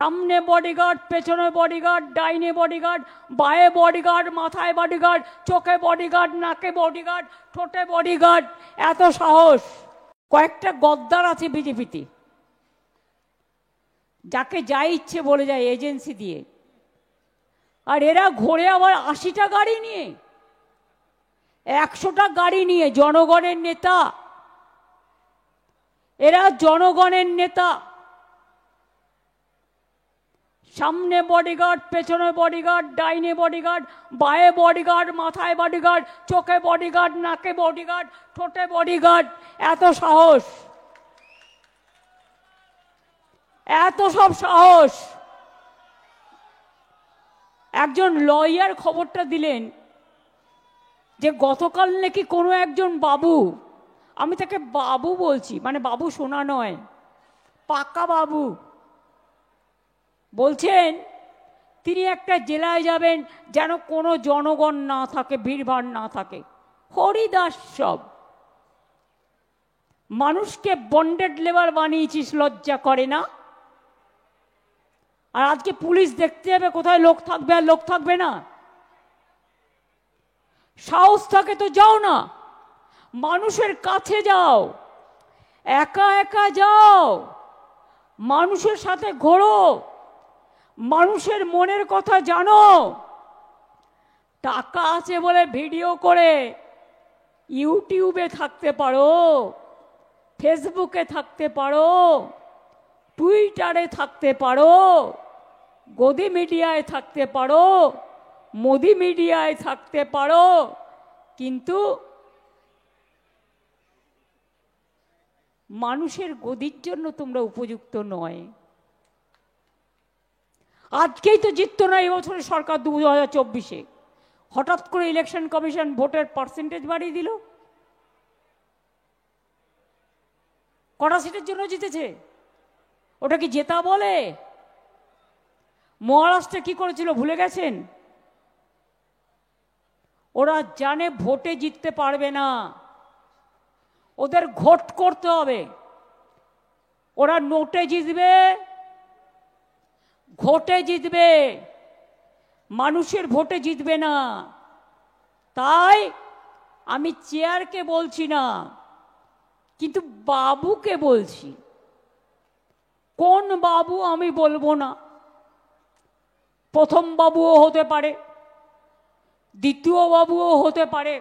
সামনে বডিগার্ড, পেছনে বডিগার্ড, ডাইনে বডিগার্ড, বায়ে বডিগার্ড, মাথায় বডিগার্ড, চোখে বডিগার্ড, নাকে বডিগার্ড, ঠোঁটে বডিগার্ড। এত সাহস! কয়েকটা গদ্দার আছে বিজেপিতে, যাকে যা ইচ্ছে বলে যায় এজেন্সি দিয়ে। আর এরা ঘোরে আবার 80টা গাড়ি নিয়ে, 100টা গাড়ি নিয়ে। জনগণের নেতা এরা, জনগণের নেতা। সামনে বডিগার্ড, পেছনে বডিগার্ড, ডাইনে বডিগার্ড, বায়ে বডিগার্ড, মাথায় বডিগার্ড, চোখে বডিগার্ড, নাকে বডিগার্ড, ঠোঁটে বডিগার্ড। এত সাহস! এত সব সাহস! একজন লয়ার খবরটা দিলেন যে গতকাল নাকি কোনো একজন বাবু, আমি তাকে বাবু বলছি, মানে বাবু শোনা নয়, পাকা বাবু, বলছেন তিনি একটা জেলায় যাবেন যেন কোনো জনগণ না থাকে, ভিড়ভাড় না থাকে। হরিদাস সব! মানুষকে বন্ডেড লেবার বানিয়েছিস, লজ্জা করে না? আর আজকে পুলিশ দেখতে যাবে কোথায় লোক থাকবে আর লোক থাকবে না। সাহস থাকে তো যাও না, মানুষের কাছে যাও, একা একা যাও, মানুষের সাথে ঘোরো, মানুষের মনের কথা জানো। টাকা আছে বলে ভিডিও করে ইউটিউবে থাকতে পারো, ফেসবুকে থাকতে পারো, টুইটারে থাকতে পারো, গদি মিডিয়ায় থাকতে পারো, মোদি মিডিয়ায় থাকতে পারো, কিন্তু মানুষের গদির জন্য তোমরা উপযুক্ত নয়। আজকেই তো জিতত না এবছরের সরকার 2024-এ। হঠাৎ করে ইলেকশন কমিশন ভোটের পার্সেন্টেজ বাড়িয়ে দিল। কটা সিটের জন্য জিতেছে? ওটা কি জেতা বলে? মহারাষ্ট্রে কি করেছিল ভুলে গেছেন? ওরা জানে ভোটে জিততে পারবে না, ওদের ঘোট করতে হবে। ওরা নোটে জিতবে, ঘোটে জিতবে, মানুষের ভোটে জিতবে না। তাই আমি চেয়ারকে বলছি না, কিন্তু বাবুকে বলছি। কোন বাবু আমি বলবো না। প্রথম বাবুও হতে পারে, দ্বিতীয় বাবুও হতে পারে,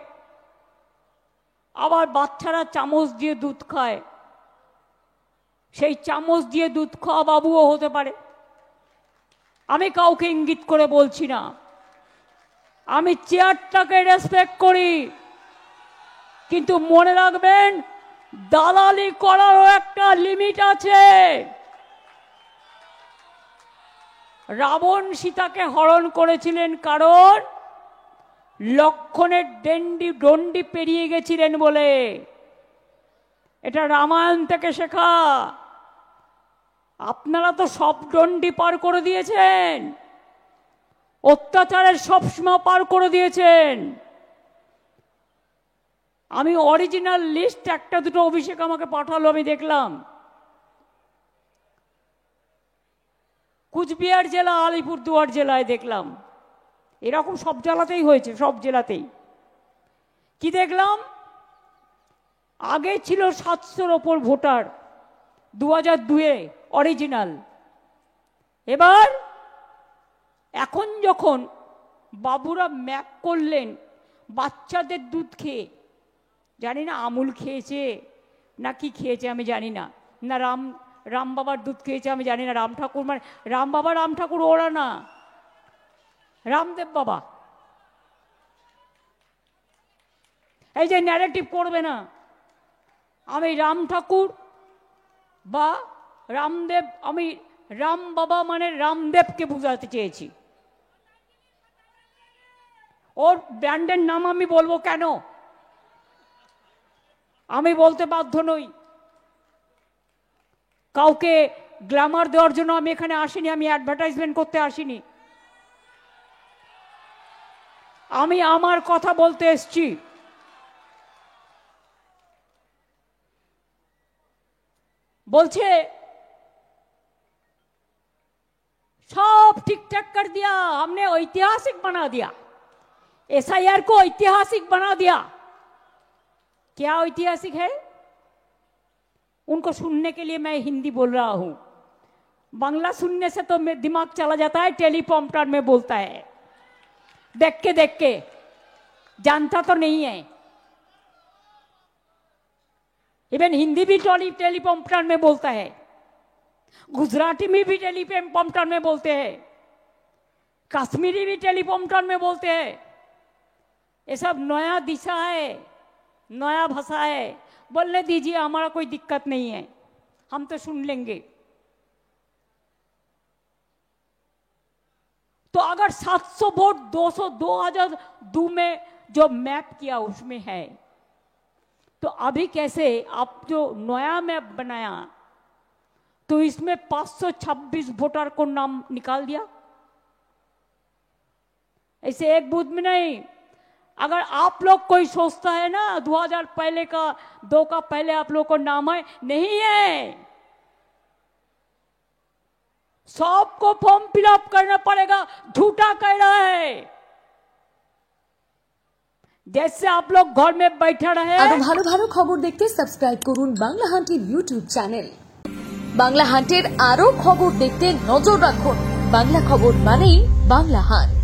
আবার বাচ্চারা চামচ দিয়ে দুধ খায়, সেই চামচ দিয়ে দুধ খাওয়া বাবুও হতে পারে। আমি কাউকে ইঙ্গিত করে বলছি না, আমি চেয়ারটাকে রেসপেক্ট করি, কিন্তু মনে রাখবেন দালালি করারও একটা লিমিট আছে। রাবণ সীতাকে হরণ করেছিলেন কারণ লক্ষণের দণ্ডি পেরিয়ে গেছিলেন বলে। এটা রামায়ণ থেকে শেখা। আপনারা তো সব দণ্ডি পার করে দিয়েছেন, অত্যাচারের সব সীমা পার করে দিয়েছেন। আমি অরিজিনাল লিস্ট একটা দুটো অভিষেক আমাকে পাঠালো, আমি দেখলাম। কুচবিহার জেলা, আলিপুরদুয়ার জেলায় দেখলাম, এরকম সব জেলাতেই হয়েছে, সব জেলাতেই। কি দেখলাম? আগে ছিল 700-র ওপর ভোটার 2002-এ অরিজিনাল। এবার এখন যখন বাবুরা ম্যাপ করলেন বাচ্চাদের দুধ খেয়ে, জানি না আমুল খেয়েছে না কি খেয়েছে আমি জানি না, না রাম বাবার দুধ খেয়েছে আমি জানি না। রাম ঠাকুর মানে রাম ঠাকুর ওরা না, রামদেব বাবা। এই যে ন্যারেটিভ করবে না, আমি রাম ঠাকুর বা রামদেব, আমি রাম বাবা মানে রামদেবকে বুঝাতে চেয়েছি। ওর ব্র্যান্ডের নাম আমি বলবো কেন? আমি বলতে বাধ্য নই। কাউকে গ্ল্যামার দেওয়ার জন্য আমি এখানে আসিনি, আমি অ্যাডভার্টাইজমেন্ট করতে আসিনি। আমি আমার কথা বলতে এসছি। বলছে ठीक ठाक कर दिया, हमने ऐतिहासिक बना दिया, एसआईआर को ऐतिहासिक बना दिया। क्या ऐतिहासिक है? उनको सुनने के लिए मैं हिंदी बोल रहा हूं, बांग्ला सुनने से तो मेरा दिमाग चला जाता है, टेलीप्रॉम्प्टर में बोलता है, देख के जानता तो नहीं है। इवन हिंदी भी टेलीप्रॉम्प्टर में बोलता है, गुजराती में भी टेलीप्रॉम्प्टर में बोलते हैं, कश्मीरी भी टेलीप्रॉम्प्टर में बोलते हैं। ये सब नया दिशा है, नया भाषा है। बोलने दीजिए, हमारा कोई दिक्कत नहीं है, हम तो सुन लेंगे। तो अगर 700 वोट 2002 में जो मैप किया उसमें है, तो अभी कैसे आप जो नया मैप बनाया तो इसमें 526 वोटर को नाम निकाल दिया? ऐसे एक बूथ में नहीं। अगर आप लोग कोई सोचता है ना 2000 पहले का 2 का पहले आप लोग को नाम है, नहीं है। सबको फॉर्म फिलअप करना पड़ेगा, झूठा कह रहा है। जैसे आप लोग घर में बैठे रहे। আরো ভালো ভালো খবর দেখতে সাবস্ক্রাইব করুন বাংলা হান্টের ইউটিউব চ্যানেল। বাংলা হান্টের আরো খবর দেখতে নজর রাখুন। বাংলা খবর মানেই বাংলা হান্ট।